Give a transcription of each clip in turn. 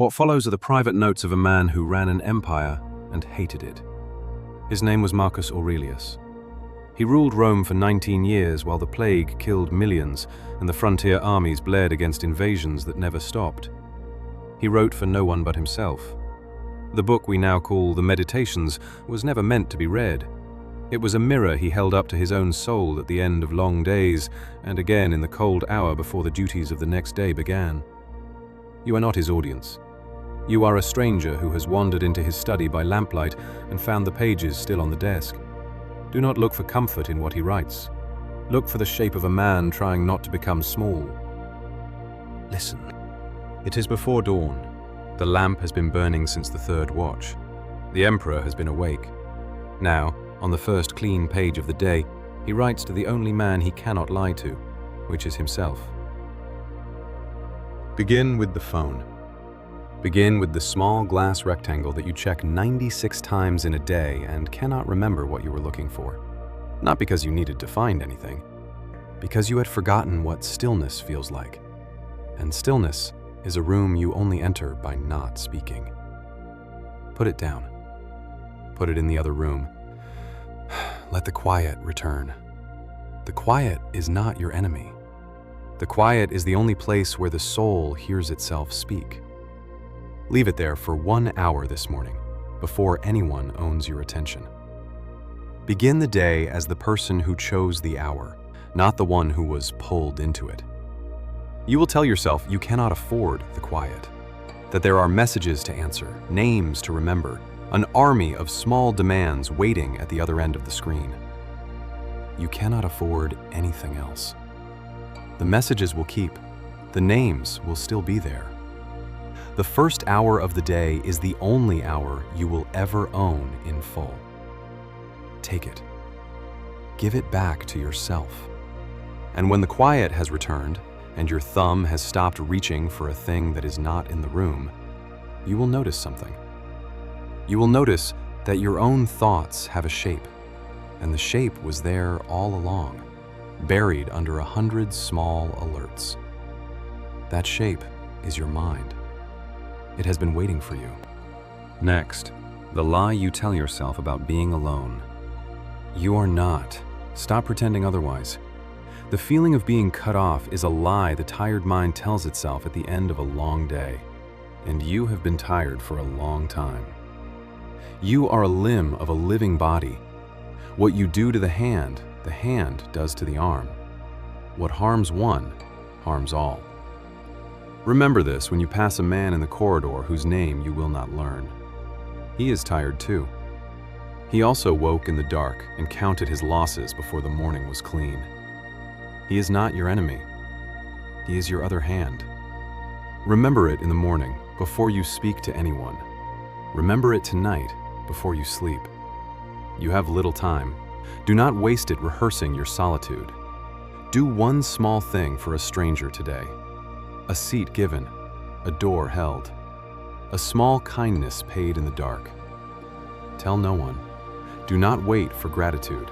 What follows are the private notes of a man who ran an empire and hated it. His name was Marcus Aurelius. He ruled Rome for 19 years while the plague killed millions and the frontier armies bled against invasions that never stopped. He wrote for no one but himself. The book we now call the Meditations was never meant to be read. It was a mirror he held up to his own soul at the end of long days and again in the cold hour before the duties of the next day began. You are not his audience. You are a stranger who has wandered into his study by lamplight and found the pages still on the desk. Do not look for comfort in what he writes. Look for the shape of a man trying not to become small. Listen. It is before dawn. The lamp has been burning since the third watch. The emperor has been awake. Now, on the first clean page of the day, he writes to the only man he cannot lie to, which is himself. Begin with the phone. Begin with the small glass rectangle that you check 96 times in a day and cannot remember what you were looking for. Not because you needed to find anything, because you had forgotten what stillness feels like. And stillness is a room you only enter by not speaking. Put it down. Put it in the other room. Let the quiet return. The quiet is not your enemy. The quiet is the only place where the soul hears itself speak. Leave it there for 1 hour this morning, before anyone owns your attention. Begin the day as the person who chose the hour, not the one who was pulled into it. You will tell yourself you cannot afford the quiet, that there are messages to answer, names to remember, an army of small demands waiting at the other end of the screen. You cannot afford anything else. The messages will keep. The names will still be there. The first hour of the day is the only hour you will ever own in full. Take it. Give it back to yourself. And when the quiet has returned, and your thumb has stopped reaching for a thing that is not in the room, you will notice something. You will notice that your own thoughts have a shape, and the shape was there all along, buried under 100 small alerts. That shape is your mind. It has been waiting for you. Next, the lie you tell yourself about being alone. You are not. Stop pretending otherwise. The feeling of being cut off is a lie the tired mind tells itself at the end of a long day, and you have been tired for a long time. You are a limb of a living body. What you do to the hand does to the arm. What harms one, harms all. Remember this when you pass a man in the corridor whose name you will not learn. He is tired too. He also woke in the dark and counted his losses before the morning was clean. He is not your enemy. He is your other hand. Remember it in the morning before you speak to anyone. Remember it tonight before you sleep. You have little time. Do not waste it rehearsing your solitude. Do one small thing for a stranger today. A seat given, a door held, a small kindness paid in the dark. Tell no one. Do not wait for gratitude.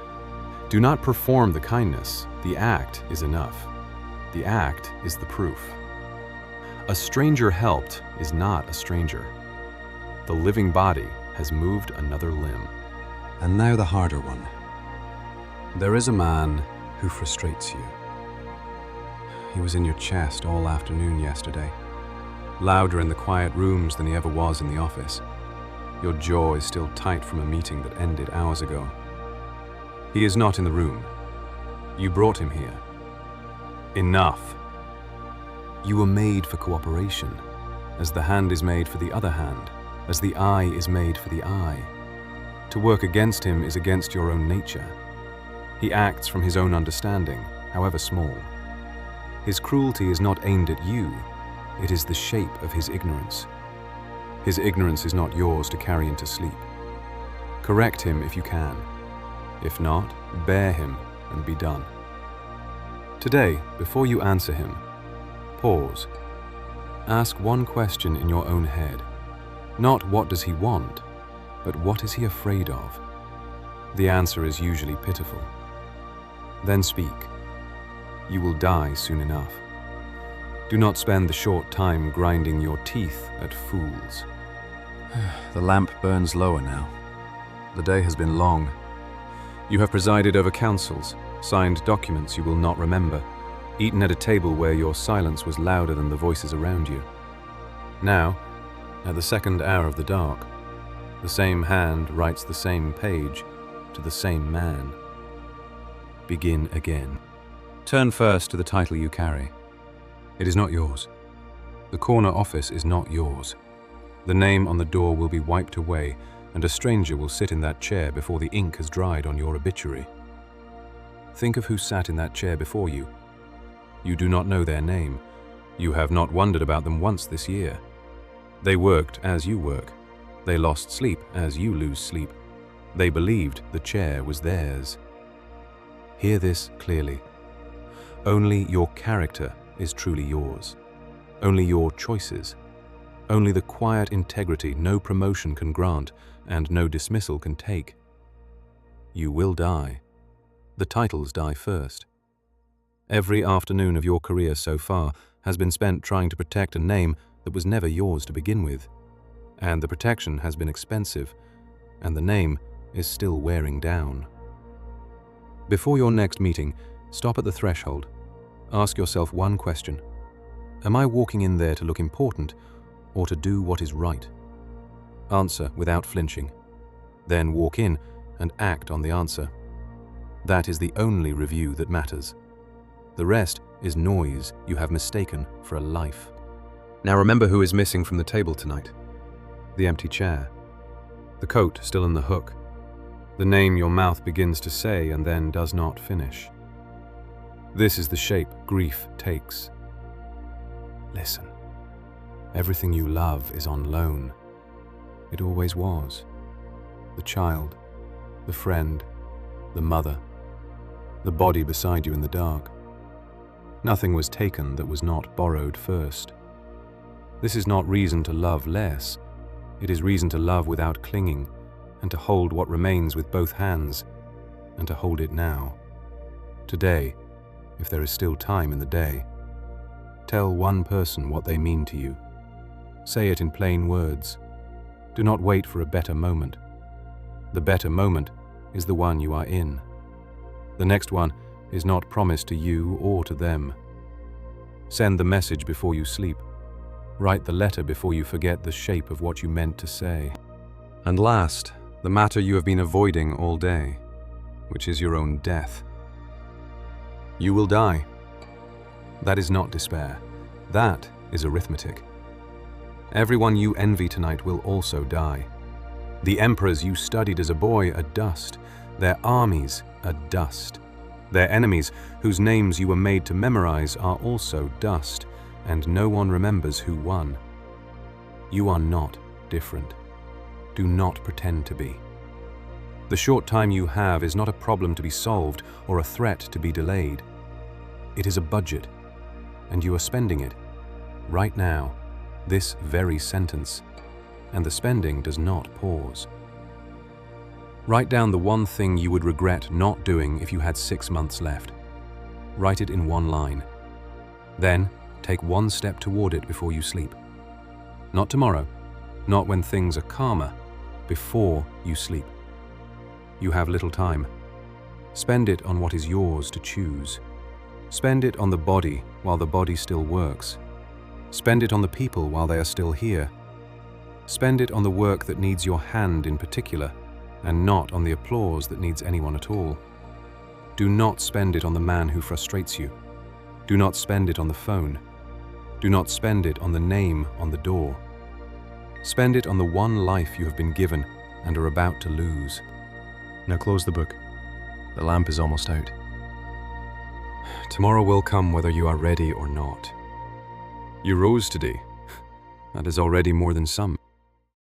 Do not perform the kindness. The act is enough. The act is the proof. A stranger helped is not a stranger. The living body has moved another limb. And now the harder one. There is a man who frustrates you. He was in your chest all afternoon yesterday, louder in the quiet rooms than he ever was in the office. Your jaw is still tight from a meeting that ended hours ago. He is not in the room. You brought him here. Enough. You were made for cooperation, as the hand is made for the other hand, as the eye is made for the eye. To work against him is against your own nature. He acts from his own understanding, however small. His cruelty is not aimed at you, it is the shape of his ignorance. His ignorance is not yours to carry into sleep. Correct him if you can. If not, bear him and be done. Today, before you answer him, pause. Ask one question in your own head. Not what does he want, but what is he afraid of? The answer is usually pitiful. Then speak. You will die soon enough. Do not spend the short time grinding your teeth at fools. The lamp burns lower now. The day has been long. You have presided over councils, signed documents you will not remember, eaten at a table where your silence was louder than the voices around you. Now, at the second hour of the dark, the same hand writes the same page to the same man. Begin again. Turn first to the title you carry. It is not yours. The corner office is not yours. The name on the door will be wiped away, and a stranger will sit in that chair before the ink has dried on your obituary. Think of who sat in that chair before you. You do not know their name. You have not wondered about them once this year. They worked as you work. They lost sleep as you lose sleep. They believed the chair was theirs. Hear this clearly. Only your character is truly yours. Only your choices. Only the quiet integrity no promotion can grant and no dismissal can take. You will die. The titles die first. Every afternoon of your career so far has been spent trying to protect a name that was never yours to begin with. And the protection has been expensive, and the name is still wearing down. Before your next meeting, stop at the threshold. Ask yourself one question. Am I walking in there to look important or to do what is right? Answer without flinching. Then walk in and act on the answer. That is the only review that matters. The rest is noise you have mistaken for a life. Now remember who is missing from the table tonight. The empty chair. The coat still in the hook. The name your mouth begins to say and then does not finish. This is the shape grief takes. Listen. Everything you love is on loan. It always was. The child, the friend, the mother, the body beside you in the dark. Nothing was taken that was not borrowed first. This is not reason to love less. It is reason to love without clinging, and to hold what remains with both hands, and to hold it now. Today, if there is still time in the day. Tell one person what they mean to you. Say it in plain words. Do not wait for a better moment. The better moment is the one you are in. The next one is not promised to you or to them. Send the message before you sleep. Write the letter before you forget the shape of what you meant to say. And last, the matter you have been avoiding all day, which is your own death. You will die. That is not despair. That is arithmetic. Everyone you envy tonight will also die. The emperors you studied as a boy are dust. Their armies are dust. Their enemies, whose names you were made to memorize, are also dust, and no one remembers who won. You are not different. Do not pretend to be. The short time you have is not a problem to be solved or a threat to be delayed. It is a budget, and you are spending it right now, this very sentence, and the spending does not pause. Write down the one thing you would regret not doing if you had 6 months left. Write it in one line. Then, take one step toward it before you sleep. Not tomorrow, not when things are calmer, before you sleep. You have little time. Spend it on what is yours to choose. Spend it on the body while the body still works. Spend it on the people while they are still here. Spend it on the work that needs your hand in particular, and not on the applause that needs anyone at all. Do not spend it on the man who frustrates you. Do not spend it on the phone. Do not spend it on the name on the door. Spend it on the one life you have been given and are about to lose. Now close the book. The lamp is almost out. Tomorrow will come whether you are ready or not. You rose today. That is already more than some.